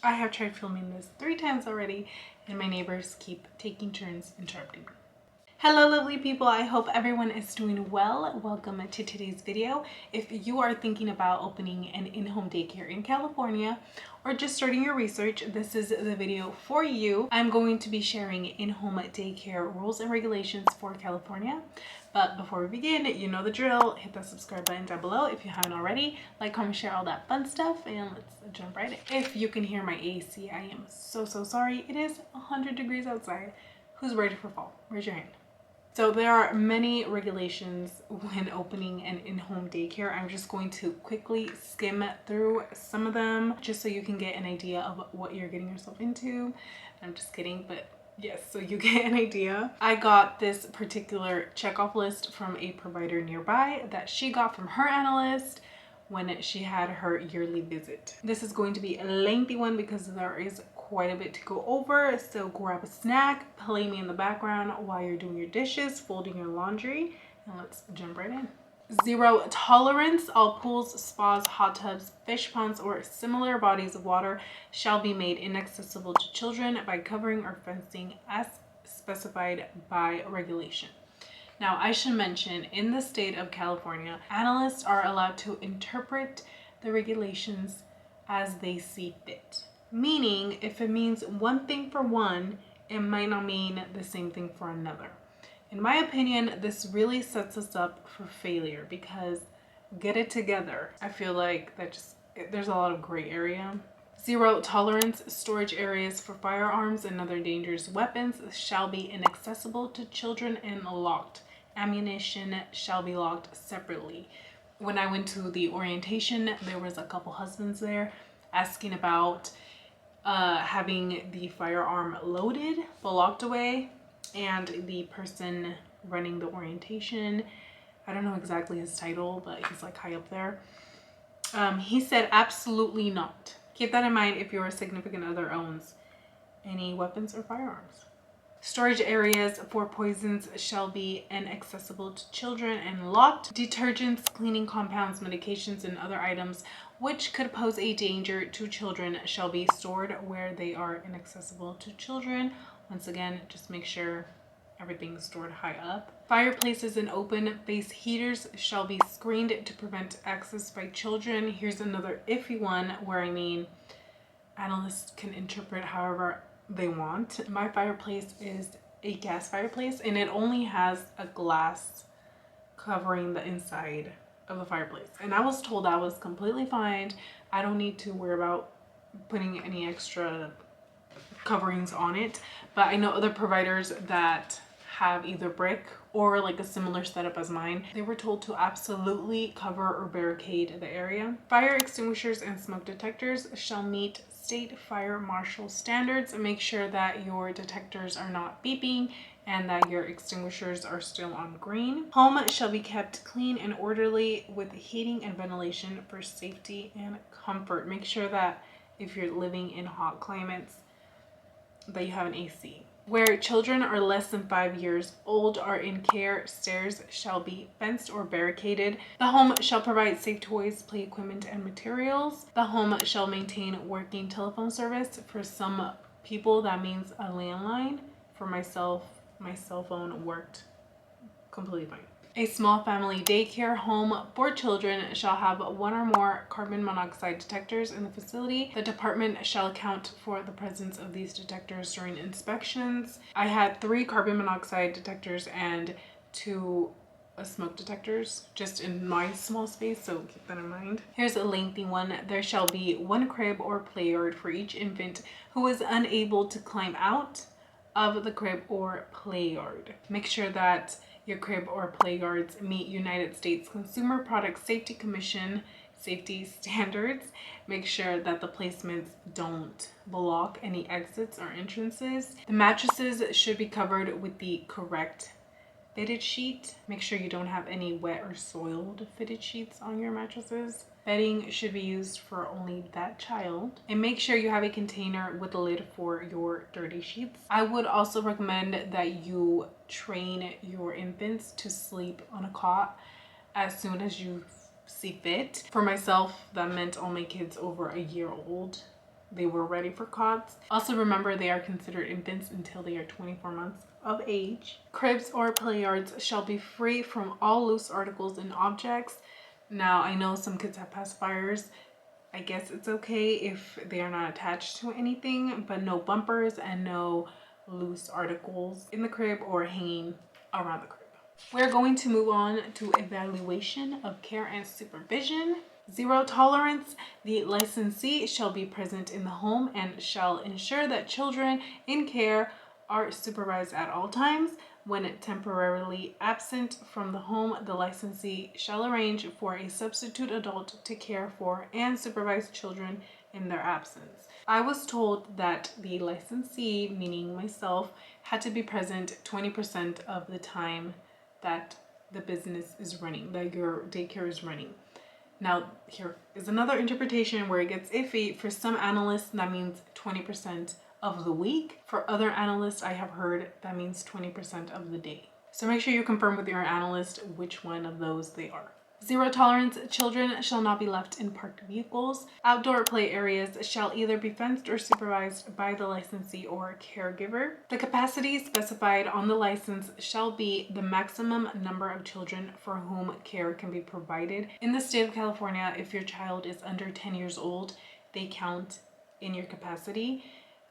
I have tried filming this 3 times already and my neighbors keep taking turns interrupting me. Hello lovely people, I hope everyone is doing well. Welcome to today's video. If you are thinking about opening an in-home daycare in California or just starting your research, this is the video for you. I'm going to be sharing in-home daycare rules and regulations for California. But before we begin, you know the drill. Hit that subscribe button down below if you haven't already. Like, comment, share, all that fun stuff, and let's jump right in. If you can hear my AC, I am so sorry. It is 100 degrees outside. Who's ready for fall? Raise your hand. So there are many regulations when opening an in-home daycare. I'm just going to quickly skim through some of them just so you can get an idea of what you're getting yourself into. I'm just kidding, but yes, so you get an idea. I got this particular checkoff list from a provider nearby that she got from her analyst when she had her yearly visit. This is going to be a lengthy one because there is quite a bit to go over, so grab a snack, play me in the background while you're doing your dishes, folding your laundry, and let's jump right in. 0 tolerance. All pools, spas, hot tubs, fish ponds, or similar bodies of water shall be made inaccessible to children by covering or fencing as specified by regulation. Now, I should mention, in the state of California, analysts are allowed to interpret the regulations as they see fit. Meaning, if it means one thing for one, it might not mean the same thing for another. In my opinion, this really sets us up for failure because get it together. I feel like there's a lot of gray area. 0 tolerance. Storage areas for firearms and other dangerous weapons shall be inaccessible to children and locked. Ammunition shall be locked separately. When I went to the orientation, there was a couple husbands there asking about having the firearm loaded but locked away, and the person running the orientation, I don't know exactly his title, but he's like high up there, he said absolutely not. Keep that in mind if your significant other owns any weapons or firearms. Storage areas for poisons shall be inaccessible to children and locked. Detergents, cleaning compounds, medications, and other items which could pose a danger to children shall be stored where they are inaccessible to children. Once again, just make sure everything's stored high up. Fireplaces and open face heaters shall be screened to prevent access by children. Here's another iffy one where analysts can interpret however they want. My fireplace is a gas fireplace and it only has a glass covering the inside of the fireplace, and I was told that was completely fine. I don't need to worry about putting any extra coverings on it, but I know other providers that have either brick or like a similar setup as mine. They were told to absolutely cover or barricade the area. Fire extinguishers and smoke detectors shall meet state fire marshal standards. Make sure that your detectors are not beeping and that your extinguishers are still on green. Home shall be kept clean and orderly with heating and ventilation for safety and comfort. Make sure that if you're living in hot climates that you have an AC. Where children are less than 5 years old are in care, stairs shall be fenced or barricaded. The home shall provide safe toys, play equipment, and materials. The home shall maintain working telephone service. For some people, that means a landline. For myself, my cell phone worked completely fine. A small family daycare home for children shall have 1 or more carbon monoxide detectors in the facility. The department shall account for the presence of these detectors during inspections. I had 3 carbon monoxide detectors and 2 smoke detectors just in my small space, so keep that in mind. Here's a lengthy one. There shall be 1 crib or play yard for each infant who is unable to climb out of the crib or play yard. Make sure that your crib or play yards meet United States Consumer Product Safety Commission safety standards. Make sure that the placements don't block any exits or entrances. The mattresses should be covered with the correct fitted sheet. Make sure you don't have any wet or soiled fitted sheets on your mattresses. Bedding should be used for only that child. And make sure you have a container with a lid for your dirty sheets. I would also recommend that you train your infants to sleep on a cot as soon as you see fit. For myself, that meant all my kids over a year old they were ready for cots. Also remember, they are considered infants until they are 24 months of age. Cribs or play yards shall be free from all loose articles and objects. Now, I know some kids have pacifiers. I guess it's okay if they are not attached to anything, but no bumpers and no loose articles in the crib or hanging around the crib. We're going to move on to evaluation of care and supervision. Zero tolerance. The licensee shall be present in the home and shall ensure that children in care are supervised at all times. When temporarily absent from the home, the licensee shall arrange for a substitute adult to care for and supervise children in their absence. I was told that the licensee, meaning myself, had to be present 20% of the time that the business is running, that your daycare is running. Now, here is another interpretation where it gets iffy. For some analysts, that means 20% of the week. For other analysts, I have heard that means 20% of the day. So make sure you confirm with your analyst which one of those they are. Zero tolerance. Children shall not be left in parked vehicles. Outdoor play areas shall either be fenced or supervised by the licensee or caregiver. The capacity specified on the license shall be the maximum number of children for whom care can be provided. In the state of California, if your child is under 10 years old, they count in your capacity.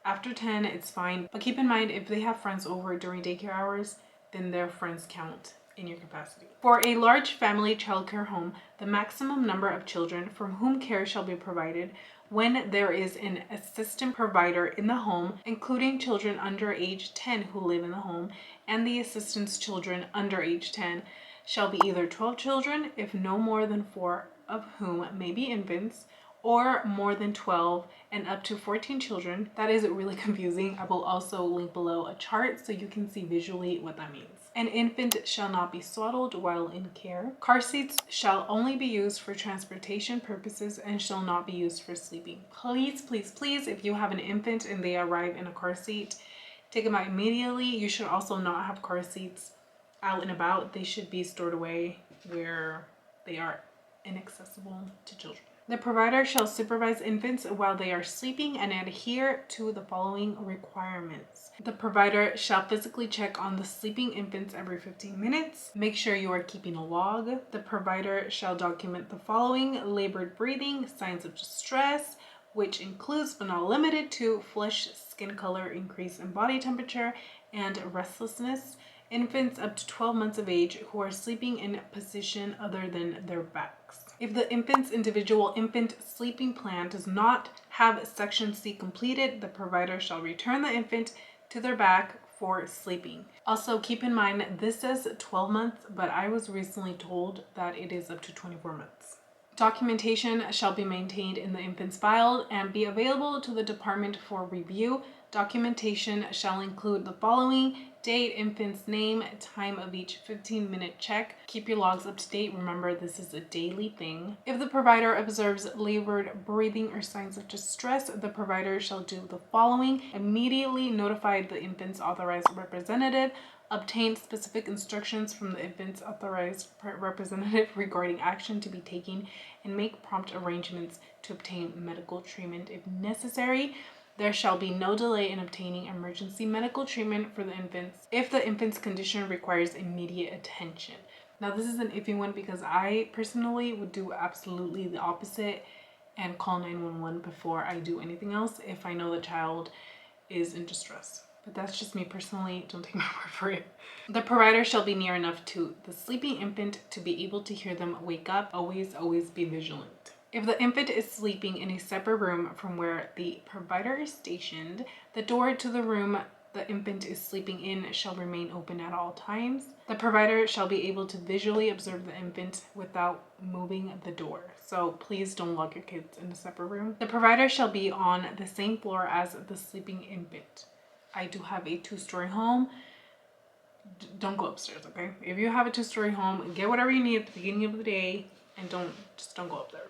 After 10, it's fine. But keep in mind, if they have friends over during daycare hours, then their friends count in your capacity. For a large family childcare home, the maximum number of children from whom care shall be provided when there is an assistant provider in the home, including children under age 10 who live in the home, and the assistant's children under age 10, shall be either 12 children, if no more than 4 of whom may be infants, or more than 12 and up to 14 children. That is really confusing. I will also link below a chart so you can see visually what that means. An infant shall not be swaddled while in care. Car seats shall only be used for transportation purposes and shall not be used for sleeping. Please, please, please, if you have an infant and they arrive in a car seat, take them out immediately. You should also not have car seats out and about. They should be stored away where they are inaccessible to children. The provider shall supervise infants while they are sleeping and adhere to the following requirements. The provider shall physically check on the sleeping infants every 15 minutes. Make sure you are keeping a log. The provider shall document the following: labored breathing, signs of distress, which includes but not limited to flush skin color, increase in body temperature, and restlessness. Infants up to 12 months of age who are sleeping in a position other than their backs. If the infant's individual infant sleeping plan does not have section C completed, the provider shall return the infant to their back for sleeping. Also, keep in mind, this says 12 months, but I was recently told that it is up to 24 months. Documentation shall be maintained in the infant's file and be available to the department for review. Documentation shall include the following: date, infant's name, time of each 15-minute check. Keep your logs up to date. Remember, this is a daily thing. If the provider observes labored breathing or signs of distress, the provider shall do the following: immediately notify the infant's authorized representative, obtain specific instructions from the infant's authorized representative regarding action to be taken, and make prompt arrangements to obtain medical treatment if necessary. There shall be no delay in obtaining emergency medical treatment for the infants if the infant's condition requires immediate attention. Now, this is an iffy one because I personally would do absolutely the opposite and call 911 before I do anything else if I know the child is in distress. But that's just me personally. Don't take my word for it. The provider shall be near enough to the sleeping infant to be able to hear them wake up. Always, always be vigilant. If the infant is sleeping in a separate room from where the provider is stationed, the door to the room the infant is sleeping in shall remain open at all times. The provider shall be able to visually observe the infant without moving the door. So please don't lock your kids in a separate room. The provider shall be on the same floor as the sleeping infant. I do have a 2-story home. Don't go upstairs, okay? If you have a 2-story home, get whatever you need at the beginning of the day and don't go up there.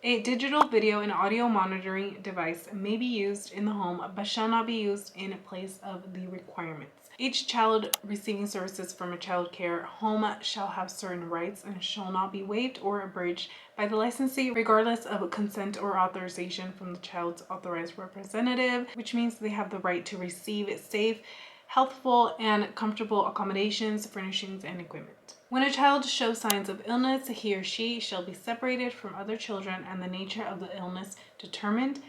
A digital video and audio monitoring device may be used in the home but shall not be used in place of the requirements. Each child receiving services from a child care home shall have certain rights and shall not be waived or abridged by the licensee regardless of consent or authorization from the child's authorized representative, which means they have the right to receive safe, healthful, and comfortable accommodations, furnishings, and equipment. When a child shows signs of illness, he or she shall be separated from other children and the nature of the illness determined.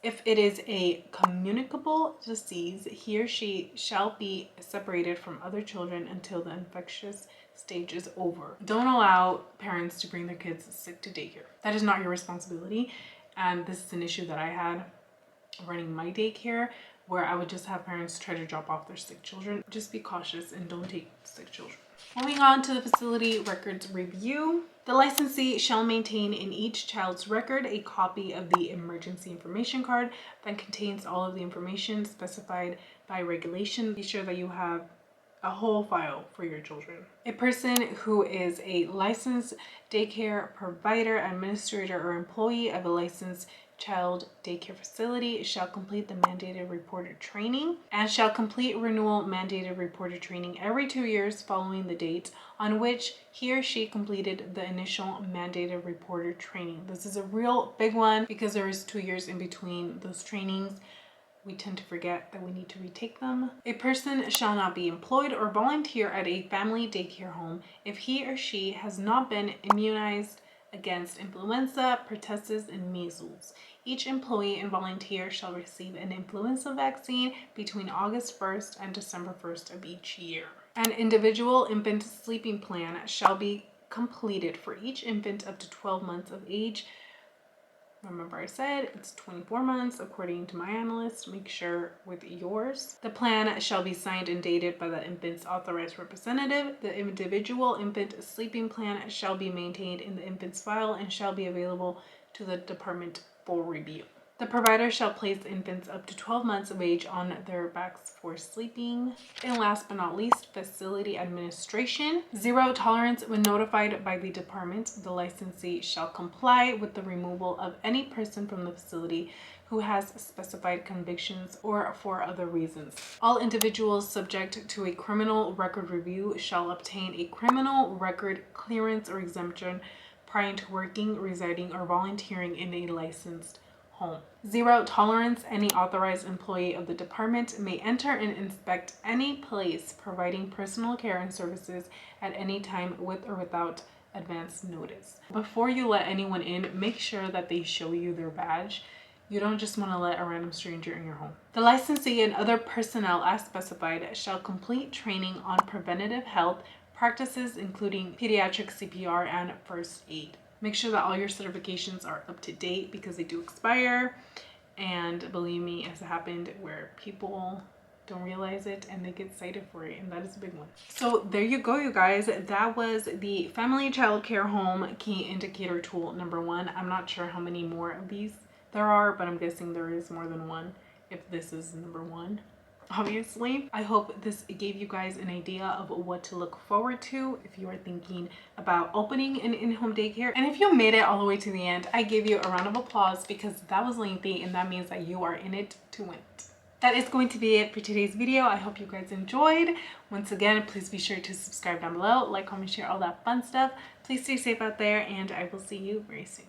If it is a communicable disease, he or she shall be separated from other children until the infectious stage is over. Don't allow parents to bring their kids sick to daycare. That is not your responsibility. And this is an issue that I had running my daycare, where I would just have parents try to drop off their sick children. Just be cautious and don't take sick children. Moving on to the facility records review. The licensee shall maintain in each child's record a copy of the emergency information card that contains all of the information specified by regulation. Be sure that you have a whole file for your children. A person who is a licensed daycare provider, administrator, or employee of a licensed child daycare facility shall complete the mandated reported training and shall complete renewal mandated reported training every 2 years following the date on which he or she completed the initial mandated reported training. This is a real big one because there is 2 years in between those trainings. We tend to forget that we need to retake them. A person shall not be employed or volunteer at a family daycare home if he or she has not been immunized against influenza, pertussis, and measles. Each employee and volunteer shall receive an influenza vaccine between August 1st and December 1st of each year. An individual infant sleeping plan shall be completed for each infant up to 12 months of age. Remember I said it's 24 months according to my analyst. Make sure with yours. The plan shall be signed and dated by the infant's authorized representative. The individual infant sleeping plan shall be maintained in the infant's file and shall be available to the department for review. The provider shall place infants up to 12 months of age on their backs for sleeping. And last but not least, facility administration. Zero tolerance. When notified by the department, the licensee shall comply with the removal of any person from the facility who has specified convictions or for other reasons. All individuals subject to a criminal record review shall obtain a criminal record clearance or exemption prior to working, residing, or volunteering in a licensed home. Zero tolerance. Any authorized employee of the department may enter and inspect any place providing personal care and services at any time with or without advance notice. Before you let anyone in, make sure that they show you their badge. You don't just want to let a random stranger in your home. The licensee and other personnel as specified shall complete training on preventative health practices, including pediatric CPR and first aid. Make sure that all your certifications are up to date because they do expire. And believe me, it's happened where people don't realize it and they get cited for it, and that is a big one. So there you go, you guys. That was the family child care home key indicator tool number 1. I'm not sure how many more of these there are, but I'm guessing there is more than one if this is number 1. Obviously, I hope this gave you guys an idea of what to look forward to if you are thinking about opening an in-home daycare. And if you made it all the way to the end, I give you a round of applause because that was lengthy and that means that you are in it to win it. That is going to be it for today's video. I hope you guys enjoyed. Once again, please be sure to subscribe down below, like, comment, share, all that fun stuff. Please stay safe out there, and I will see you very soon.